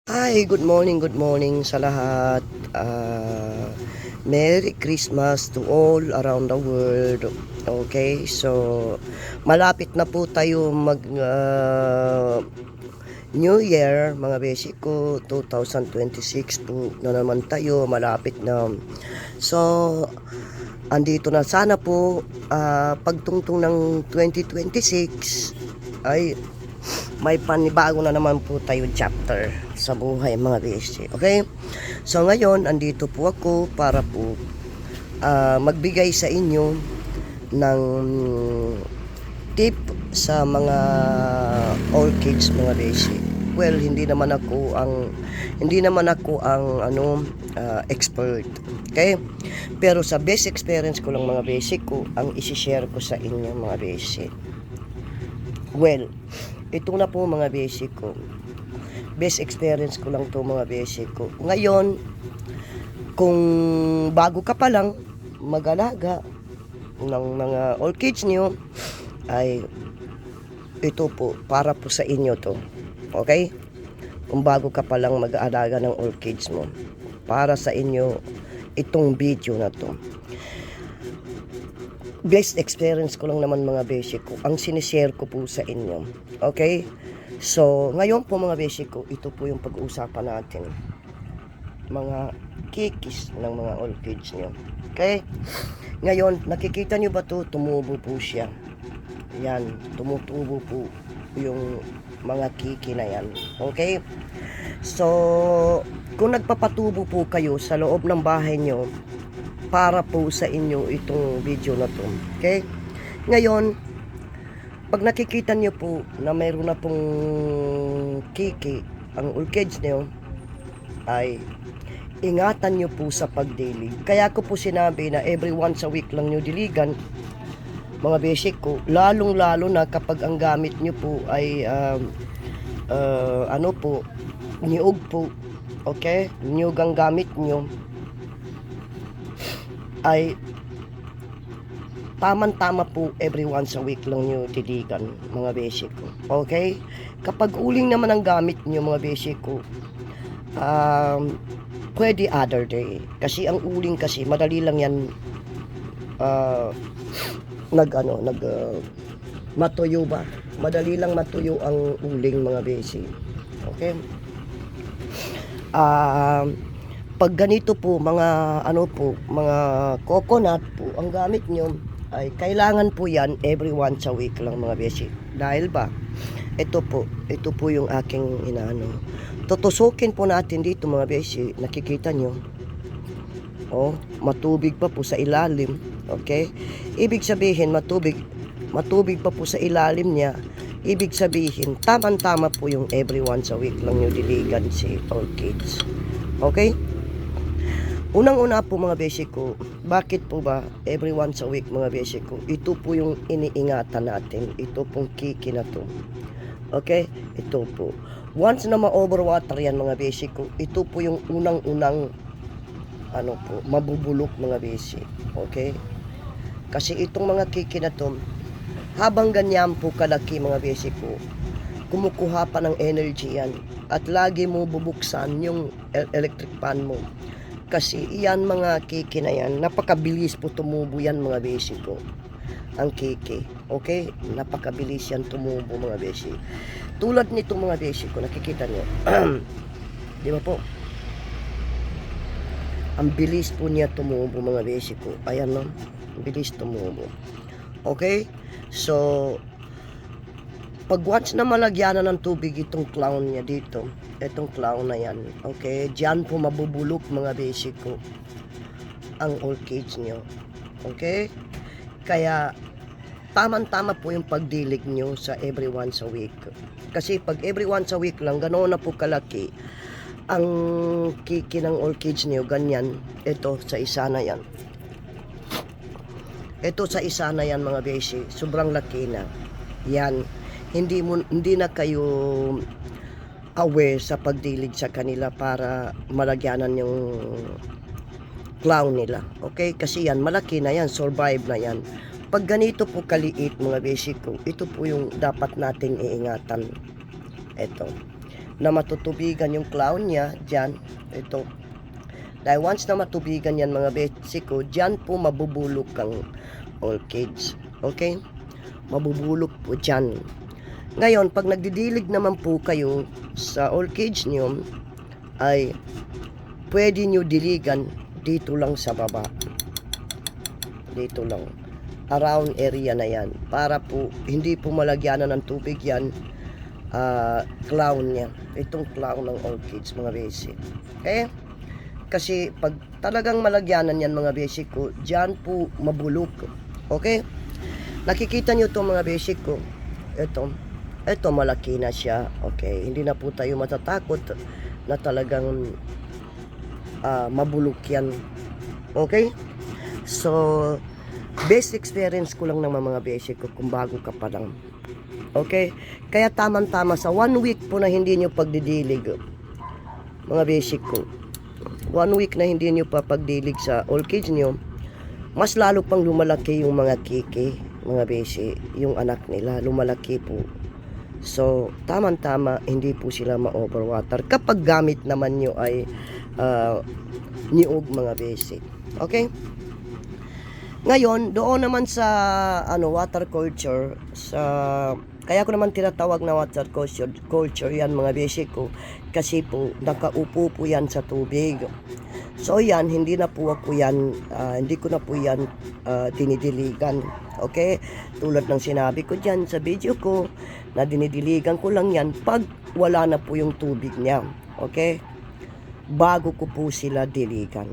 Hi, good morning sa lahat. Merry Christmas to all around the world. Okay, so malapit na po tayo mag New Year, mga basic ko, 2026 po na naman tayo, malapit na. So, andito na sana po, pagtungtong ng 2026, ay may panibago na naman po tayo chapter sa buhay mga basic. Okay? So ngayon, andito po ako para po magbigay sa inyo ng tip sa mga all kids mga basic. Well, hindi naman ako ang expert. Okay? Pero sa best experience ko lang mga basic ko ang i-share ko sa inyo mga basic. Well, ito na po mga basic ko. Best experience ko lang to mga basic ko. Ngayon, kung bago ka pa lang mag-alaga ng mga all kids nyo, ay ito po, para po sa inyo to. Okay? Kung bago ka pa lang mag-aalaga ng all kids mo, para sa inyo itong video na to. Best experience ko lang naman mga basic ko, ang sinishare ko po sa inyo. Okay? So, ngayon po mga basic ko, ito po yung pag-uusapan natin. Mga kikis ng mga all kids nyo. Okay? Ngayon, nakikita nyo ba to? Tumubo po siya. Yan, tumutubo po yung mga kiki na yan. Okay? So, kung nagpapatubo po kayo sa loob ng bahay nyo, para po sa inyo itong video na to. Okay? Ngayon, pag nakikita nyo po na mayroon na pong kiki ang all kids nyo, ay ingatan nyo po sa pagdilig. Kaya ko po sinabi na every once a week lang nyo diligan, mga basic ko, lalong lalo na kapag ang gamit nyo po ay niyog po. Okay? Niyog ang gamit nyo, ay tamang-tama po every once a week lang nyo diligan mga basic ko. Okay? Kapag uling naman ang gamit nyo mga basic ko, pwede other day. Kasi ang uling kasi madali lang yan matuyo ba? Madali lang matuyo ang uling mga basic. Okay? Pag ganito po mga mga coconut po ang gamit nyo, ay kailangan po yan every once a week lang mga basic. Dahil ba, ito po yung aking tutusukin po natin dito mga basic. Nakikita nyo, matubig pa po sa ilalim. Okay? Ibig sabihin matubig pa po sa ilalim niya. Ibig sabihin tamang-tama po yung every once a week lang yung diligan si all kids. Okay? Unang-una po mga basic ko, bakit po ba every once a week mga basic ko? Ito po yung iniingatan natin. Ito pong kiki na to. Okay? Ito po. Once na ma-overwater yan mga basic ko, ito po yung unang-unang mabubulok mga basic. Okay? Kasi itong mga kiki na to, habang ganyan po kalaki mga basic ko, kumukuha pa ng energy yan. At lagi mo bubuksan yung electric fan mo. Kasi iyan mga kiki na yan, napakabilis po tumubo yan mga basic ko. Ang kiki. Okay? Napakabilis yan tumubo mga basic. Tulad nito mga basic ko, nakikita nyo. Di ba po? Ang bilis po niya tumubo mga basic ko. Ayan no? Ang bilis tumubo. Okay? So, pag once na malagyanan ng tubig itong clown niya dito, itong clown na yan, okay, diyan po mabubulok mga basic ko ang all kids nyo. Okay? Kaya tamang-tama po yung pagdilig nyo sa every once a week. Kasi pag every once a week lang, ganoon na po kalaki ang kiki ng all kids nyo, ganyan. Ito sa isa na yan. Ito sa isa na yan mga basic, sobrang laki na. Yan. Hindi na kayo aware sa pagdilig sa kanila para malagyanan yung clown nila. Okay? Kasi yan, malaki na yan, survive na yan. Pag ganito po kaliit mga basic ko, ito po yung dapat nating iingatan. Ito. na matutubigan yung clown niya, dyan, ito. Dahil once na matubigan yan mga basic ko, dyan po mabubulok ang orchids. Okay? Mabubulok po dyan. Ngayon, pag nagdidilig naman po kayo sa orchids nyo, ay pwede nyo diligan dito lang sa baba. Dito lang. Around area na yan. Para po, hindi po malagyanan ng tubig yan. Clown niya. Itong clown ng orchids, mga basic. Okay? Kasi pag talagang malagyanan yan, mga basic ko, dyan po mabulok. Okay? Nakikita nyo ito, mga basic ko. Ito malaki na siya. Okay? Hindi na po tayo matatakot na talagang mabulok yan. Okay? So, best experience ko lang naman mga basic ko kung bago ka pa lang. Okay? Kaya tamang-tama sa 1 week po na hindi nyo pagdidilig, mga basic ko. 1 week na hindi nyo pa pagdilig sa orchids nyo, mas lalo pang lumalaki yung mga kiki, mga basic, yung anak nila, lumalaki po. So, tamang-tama, hindi po sila ma-overwater. Kapag gamit naman nyo ay niog, mga basic. Okay? Ngayon, doon naman sa water culture, kaya ko naman tinatawag na water culture yan, mga basic ko, kasi po nakaupo po yan sa tubig. So yan, hindi ko na po yan dinidiligan. Okay? Tulad ng sinabi ko dyan sa video ko, na dinidiligan ko lang yan pag wala na po yung tubig niya. Okay? Bago ko po sila diligan.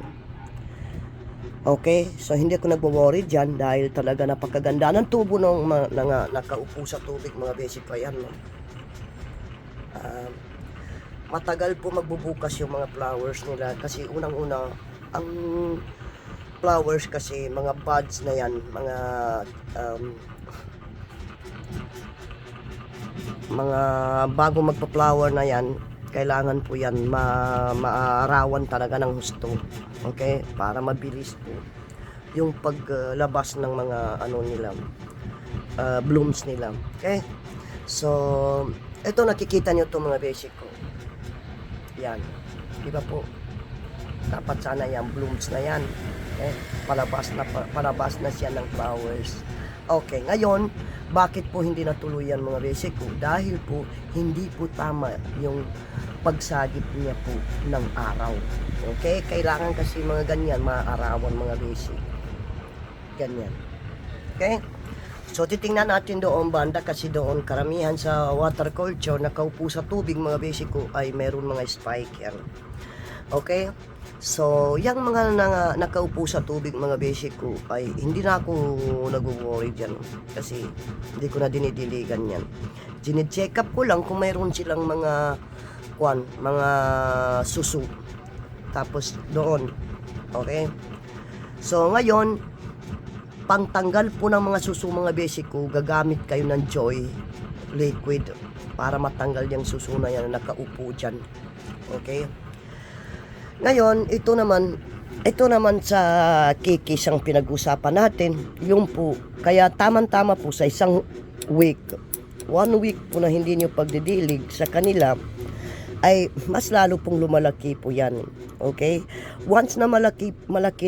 Okay? So hindi ko nagwo-worry dyan dahil talaga napakaganda ng tubo ng nakaupo sa tubig, mga basic ko yan. No? Matagal po magbubukas yung mga flowers nila kasi unang-una ang flowers kasi mga buds na yan, mga bago magpa-flower na yan, kailangan po yan maarawan talaga ng husto. Okay? Para mabilis po yung paglabas ng mga blooms nila. Okay? So ito, nakikita nyo to mga basic ko. Yan. Diba po? Dapat sana yan, blooms na yan. Okay? Palabas na siya ng flowers. Okay, ngayon, bakit po hindi natuloy yan, mga basic ko? Dahil po, hindi po tama yung pagsagip niya po ng araw. Okay? Kailangan kasi mga ganyan, maaarawan, mga basic. Ganyan. Okay? So, titingnan natin doon banda kasi doon karamihan sa water culture nakaupo sa tubig, mga basic ko, ay meron mga spike yan. Okay? So, yung mga nakaupo sa tubig, mga basic ko, ay hindi na ako nag-worry dyan kasi hindi ko na dinidiligan yan. Gine-check up ko lang kung mayroon silang mga susu. Tapos doon. Okay? So, ngayon, pangtanggal po ng mga susu, mga basic ko, gagamit kayo ng Joy liquid para matanggal yung susu na yan na nakaupo dyan. Okay? Ngayon, ito naman sa kikis ang pinag-usapan natin, yung po, kaya tamang-tama po sa isang week, 1 week po na hindi nyo pagdidilig sa kanila, ay mas lalo pong lumalaki po yan. Okay? Once na malaki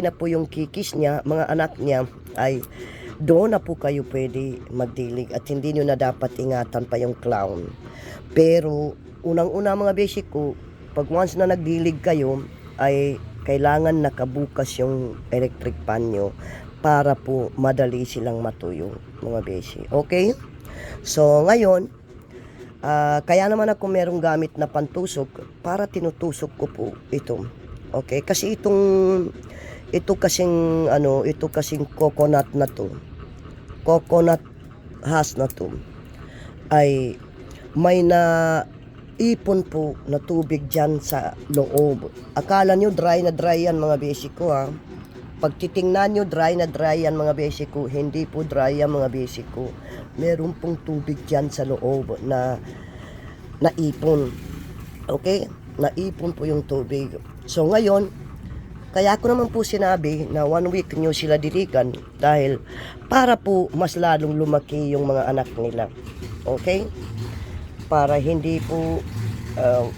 na po yung kikis niya, mga anak niya, ay doon na po kayo pwede magdilig at hindi nyo na dapat ingatan pa yung clown. Pero unang-una, mga basic ko, pag once na nagdilig kayo, ay kailangan nakabukas yung electric pan nyo para po madali silang matuyo, mga basic. Okay? So ngayon, kaya naman ako merong gamit na pantusok para tinutusok ko po ito. Okay? Kasi ito kasing coconut na to, coconut husk na to, ay may na ipon po na tubig dyan sa loob. Akala nyo dry na dry yan, mga basic ko, ha. Pag titingnan nyo dry na dry yan, mga basic ko, hindi po dry yan, mga basic ko. Meron pong tubig dyan sa loob na naipon. Okay? Naipon po yung tubig. So ngayon, kaya ko naman po sinabi na 1 week nyo sila diligan dahil para po mas lalong lumaki yung mga anak nila. Okay? Para hindi po uh,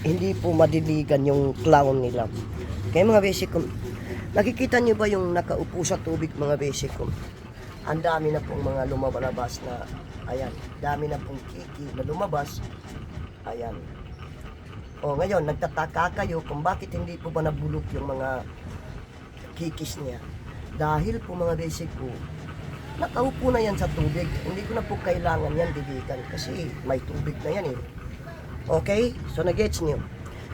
hindi po madiligan yung clown nila. Kaya mga basic ko, nakikita nyo ba yung nakaupo sa tubig mga basic ko? Ang dami na pong mga lumalabas na, ayan, dami na pong kiki na lumabas. Ayan. O ngayon, nagtataka kayo kung bakit hindi po ba nabulok yung mga kikis niya. Dahil po mga basic ko, nakaupo na yan sa tubig. Hindi ko na po kailangan yan diligan kasi may tubig na yan eh. Okay? So nag-gets nyo.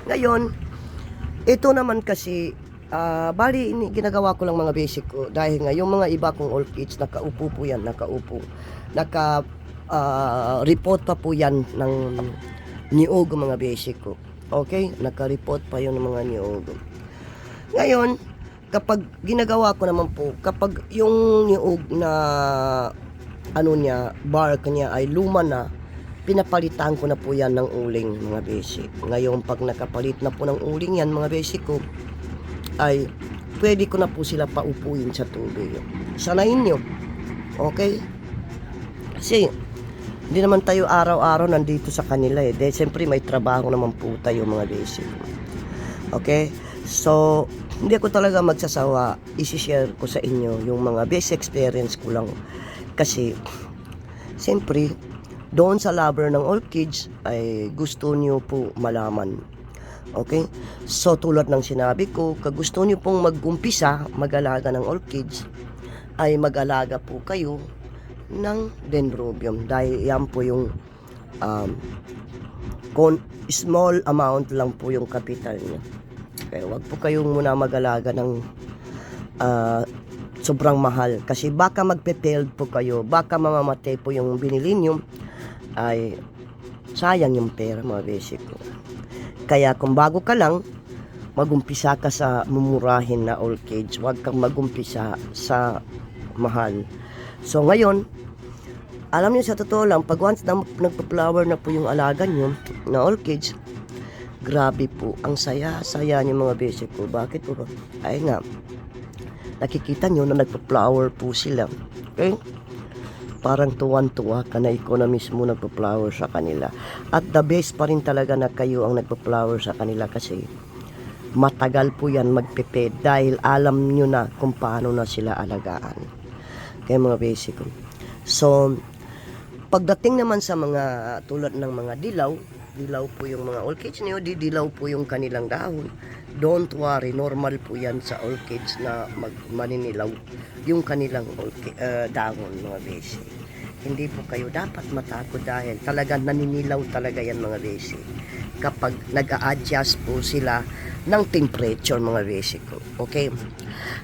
Ngayon, ito naman kasi, bali ginagawa ko lang mga basic ko dahil nga yung mga iba kong orchids, nakaupo po yan, nakaupo. Report pa po yan ng niyog mga basic ko. Okay? Naka-report pa yun ng mga niyog. Ngayon, kapag ginagawa ko naman po, kapag yung niyog na bark niya ay luma na, pinapalitan ko na po yan ng uling mga basic. Ngayon, pag nakapalit na po ng uling yan mga basic ko, ay pwede ko na po sila paupuin sa tubig. Sanayin nyo. Okay? Kasi, hindi naman tayo araw-araw nandito sa kanila eh. Dahil siyempre may trabaho naman po tayo mga basic. Okay? So, hindi ako talaga magsasawa. Isi-share ko sa inyo yung mga best experience ko lang. Kasi, siyempre, doon sa lover ng orchids ay gusto niyo po malaman. Okay? So, tulad ng sinabi ko, kung gusto niyo pong mag-umpisa, mag-alaga ng orchids, ay mag-alaga po kayo ng dendrobium dahil yan po yung small amount lang po yung capital niya. Kaya wag po kayong muna mag-alaga ng sobrang mahal kasi baka magpe-failed po kayo, baka mamamatay po yung binili niyo, ay sayang yung pera mga basic ko. Kaya kung bago ka lang, magumpisa ka sa mumurahin na orchids, wag kang magumpisa sa mahal. So ngayon, alam niyo sa totoo lang, pag once na nagpa-flower na po yung alaga niyo na orchids, grabe po, ang saya-saya niyo mga basic ko. Bakit po ba? Ay nga, nakikita niyo na nagpa-flower po sila. Okay? Parang tuwan-tuwa ka na ikaw na mismo nagpa-flower sa kanila. At the best pa rin talaga na kayo ang nagpa-flower sa kanila kasi matagal po yan magpiped dahil alam niyo na kung paano na sila alagaan. Kaya mga basic ko. So, pagdating naman sa mga tulad ng mga dilaw po yung mga orchids niyo, dilaw po yung kanilang dahon. Don't worry, normal po yan sa orchids na maninilaw yung kanilang dahon mga basic. Hindi po kayo dapat matakot dahil talagang naninilaw talaga yan mga basic. Kapag nag-a-adjust po sila ng temperature mga basic ko. Okay?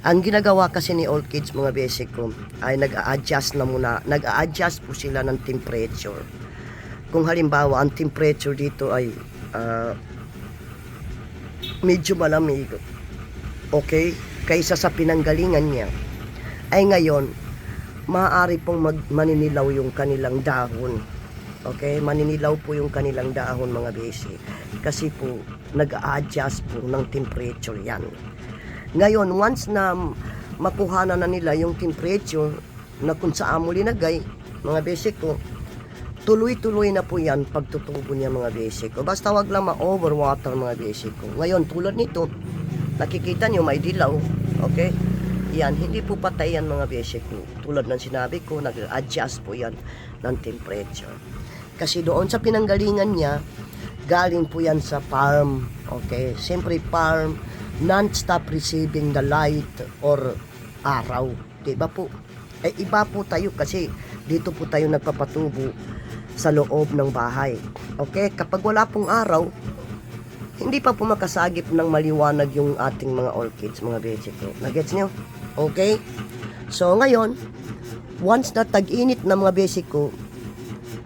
Ang ginagawa kasi ni orchids mga basic ko ay nag-a-adjust po sila ng temperature. Kung halimbawa ang temperature dito ay medyo malamig, okay, kaysa sa pinanggalingan niya, ay ngayon maaari pong maninilaw yung kanilang dahon. Okay, maninilaw po yung kanilang dahon mga basic kasi po nag-a-adjust po ng temperature yan. Ngayon, once na makuhanan na nila yung temperature na kung saan mo linagay mga basic ko, tuloy-tuloy na po yan pagtutubo niya mga basic ko. Basta wag lang ma-overwater mga basic ko. Ngayon, tulad nito, nakikita nyo may dilaw, okay? Yan, hindi po patay yan mga basic ko. Tulad ng sinabi ko, nag-adjust po yan ng temperature. Kasi doon sa pinanggalingan niya, galing po yan sa farm. Okay? Siyempre farm, non-stop receiving the light or araw. Diba po? Eh, iba po tayo kasi dito po tayo nagpapatubo sa loob ng bahay. Okay? Kapag wala pong araw, hindi pa po makasagip ng maliwanag yung ating mga orchids, mga basic ko. Nagets nyo? Okay? So, ngayon, once na tag-init na mga basic ko,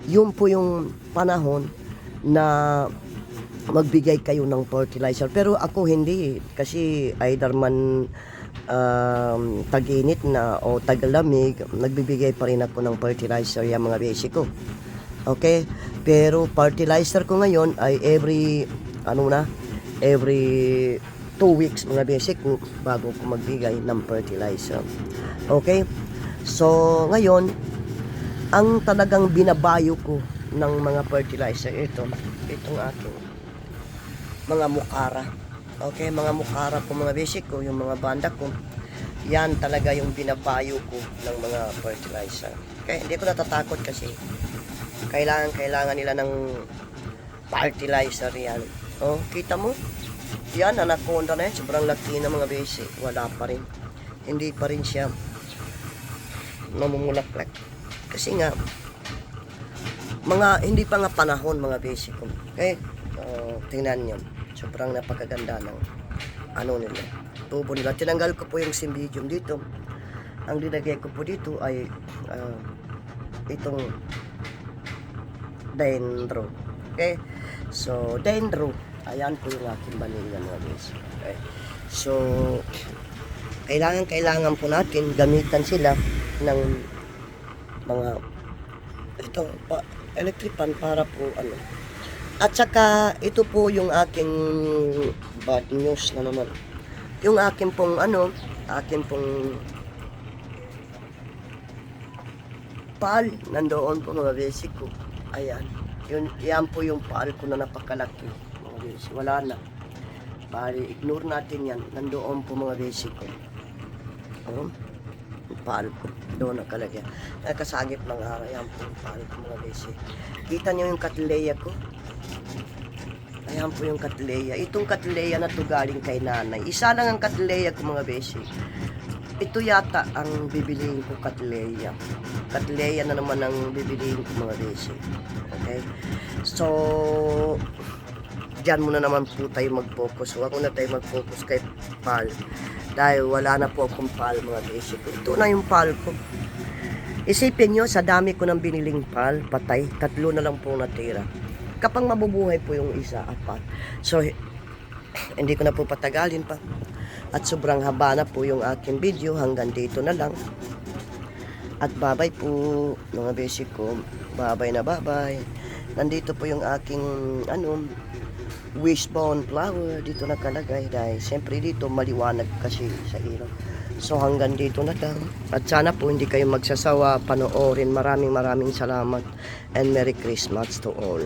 yun po yung panahon na magbigay kayo ng fertilizer. Pero ako hindi kasi either man tag-init na o tag-lamig, nagbibigay pa rin ako ng fertilizer yung mga basic ko. Okay? Pero fertilizer ko ngayon ay every 2 weeks mga basic ko bago ko magbigay ng fertilizer. Okay? So, ngayon, ang talagang binabayo ko ng mga fertilizer, itong aking mga mukara. Okay, mga mukara po mga basic ko, yung mga banda ko. Yan talaga yung binabayo ko ng mga fertilizer. Okay, hindi ko natatakot kasi kailangan nila ng fertilizer yan. Oh, kita mo? Yan, anaconda na yan. Sobrang laki na mga basic. Wala pa rin. Hindi pa rin siya namumulaklak. Kasi nga, hindi pa nga panahon mga basic ko. Okay? Tingnan nyo. Sobrang napakaganda ng nila. Tubo nila. Tinanggal ko po yung cymbidium dito. Ang dinagay ko po dito ay itong dendro. Okay? So, dendro. Ayan po yung aking vanilla mga basic. Okay? So, kailangan po natin gamitan sila ng mga electric fan para po at saka ito po yung aking bad news na naman, yung aking pong pal nandoon po mga basic ko. Ayan, yan po yung pal ko na napakalaki mga basic. Wala na, bali ignore natin yan. Nandoon po mga basic ko. Paal ko doon nakalagay. Kasagip ng araw yan po paal ko mga basic. Kita nyo yung katleya ko. Ayan po yung katleya. Itong katleya na to galing kay nanay. Isa lang ang katleya ko mga basic. Ito yata ang bibiliin ko katleya. Katleya na naman ang bibiliin ko mga basic. Okay? So, dyan muna naman po tayo mag-focus. Huwag muna tayo mag-focus kay pal. Dahil wala na po akong pal mga basic. Ito na yung pal ko. Isipin nyo, sa dami ko ng biniling pal, patay, 3 na lang po natira. Kapag mabubuhay po yung isa, 4. So, hindi ko na po patagalin pa. At sobrang haba na po yung aking video. Hanggang dito na lang. At babay po mga basic ko. Babay na babay. Nandito po yung aking wishbone flower dito nakalagay dahil siyempre dito maliwanag kasi sa ilaw. So hanggang dito na lang at sana po hindi kayo magsasawa panoorin. Maraming salamat and Merry Christmas to all.